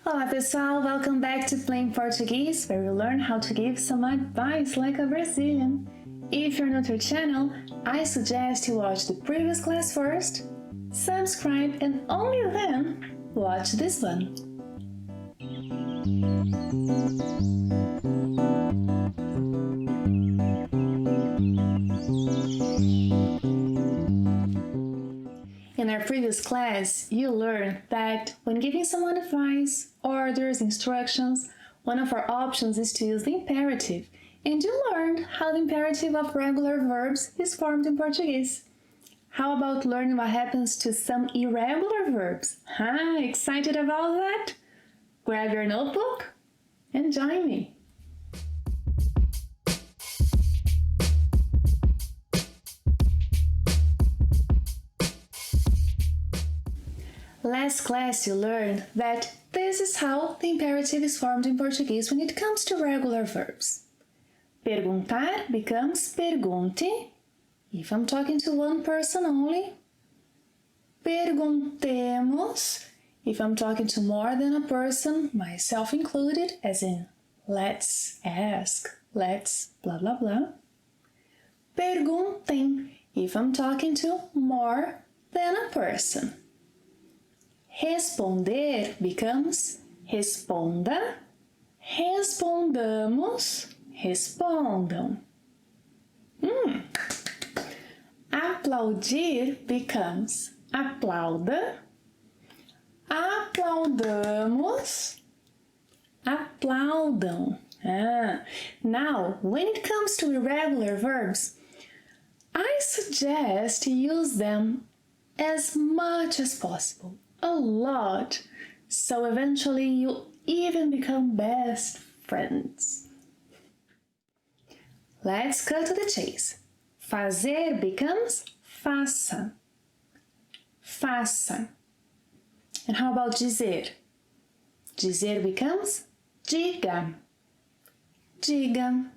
Olá pessoal, welcome back to Plain Portuguese, where we learn how to give some advice like a Brazilian. If you're new to our channel, I suggest you watch the previous class first, subscribe, and only then watch this one. In our previous class, you learned that when giving someone advice, orders, instructions, one of our options is to use the imperative, and you learned how the imperative of regular verbs is formed in Portuguese. How about learning what happens to some irregular verbs? Excited about that? Grab your notebook and join me. Last class you learned that this is how the imperative is formed in Portuguese when it comes to regular verbs. Perguntar becomes pergunte, if I'm talking to one person only. Perguntemos, if I'm talking to more than a person, myself included, as in let's ask, let's blah blah blah. Perguntem, if I'm talking to more than a person. Responder becomes responda, respondamos, respondam. Aplaudir becomes aplauda, aplaudamos, aplaudam. Now, when it comes to irregular verbs, I suggest you use them as much as possible. A lot, so eventually you'll even become best friends. Let's cut to the chase. Fazer becomes faça, faça. And how about dizer? Dizer becomes diga, diga.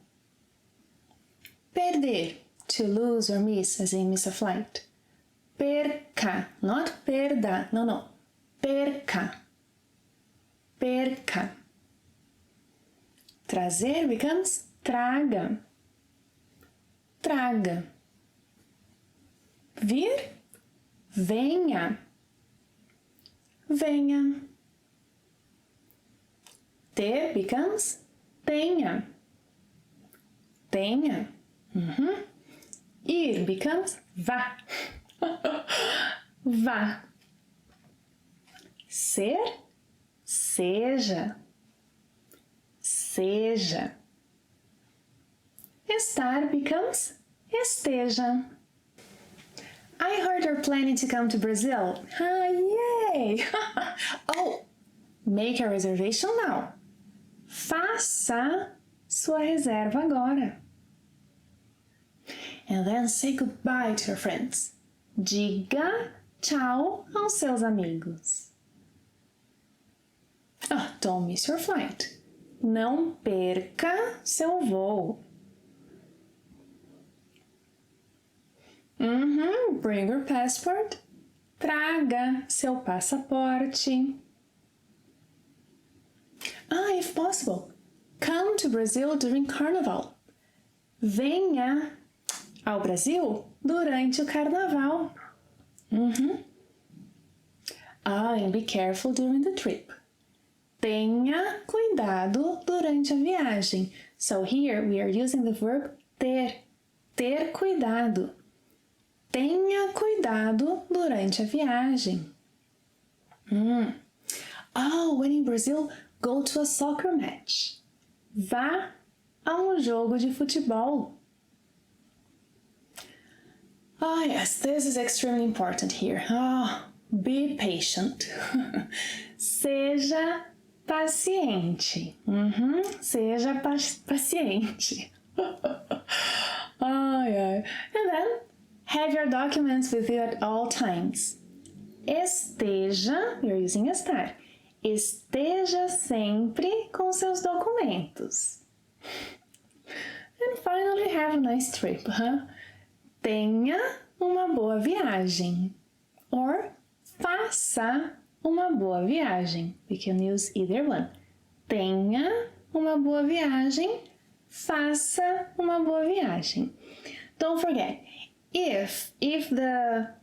Perder, to lose or miss, as in miss a flight. Perca, not perda, no, perca, perca. Trazer becomes traga, traga. Vir, venha, venha. Ter becomes tenha, tenha. Ir becomes vá. Vá. Ser, seja, seja. Estar becomes esteja. I heard you're planning to come to Brazil. Yay! Oh, make a reservation now. Faça sua reserva agora. And then say goodbye to your friends. Diga tchau aos seus amigos. Don't miss your flight. Não perca seu voo. Bring your passport. Traga seu passaporte. If possible, come to Brazil during Carnival. Venha ao Brasil durante o Carnaval. And be careful during the trip. Tenha cuidado durante a viagem. So here we are using the verb ter. Ter cuidado. Tenha cuidado durante a viagem. When in Brazil, go to a soccer match. Vá a jogo de futebol. Yes, this is extremely important here. Be patient. Seja paciente. Seja paciente. And then, have your documents with you at all times. Esteja, you're using estar. Esteja sempre com seus documentos. And finally, have a nice trip, Tenha uma boa viagem. Or faça uma boa viagem. We can use either one. Tenha uma boa viagem. Faça uma boa viagem. Don't forget, if the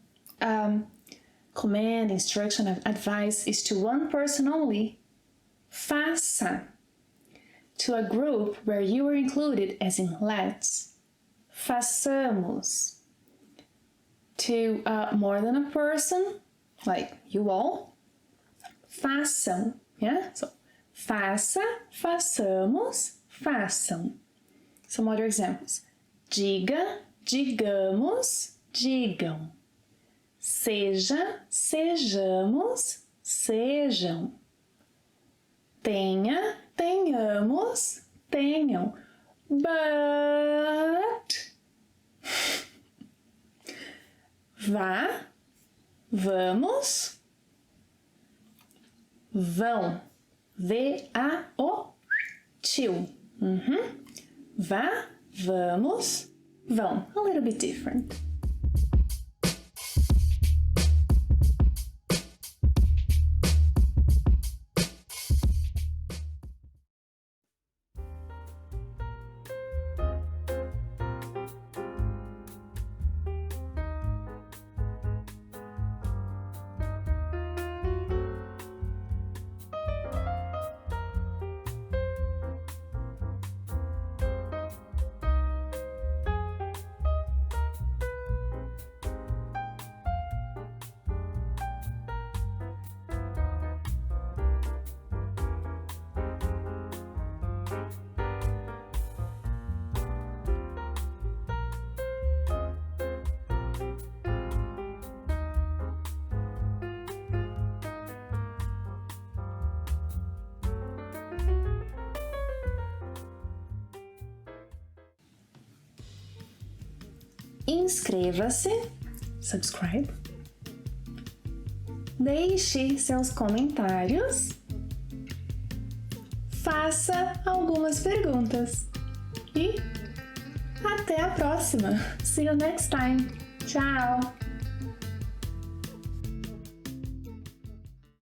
command, instruction, advice is to one person only, faça. To a group where you are included, as in let's, façamos. To more than a person, like you all, façam. Yeah? So, faça, façamos, façam. Some other examples. Diga, digamos, digam. Seja, sejamos, sejam. Tenha, tenhamos, tenham. But. Vá, vamos, vão. V-A-O, tio. Vá, vamos, vão. A little bit different. Inscreva-se, subscribe, deixe seus comentários, faça algumas perguntas e até a próxima. See you next time. Tchau!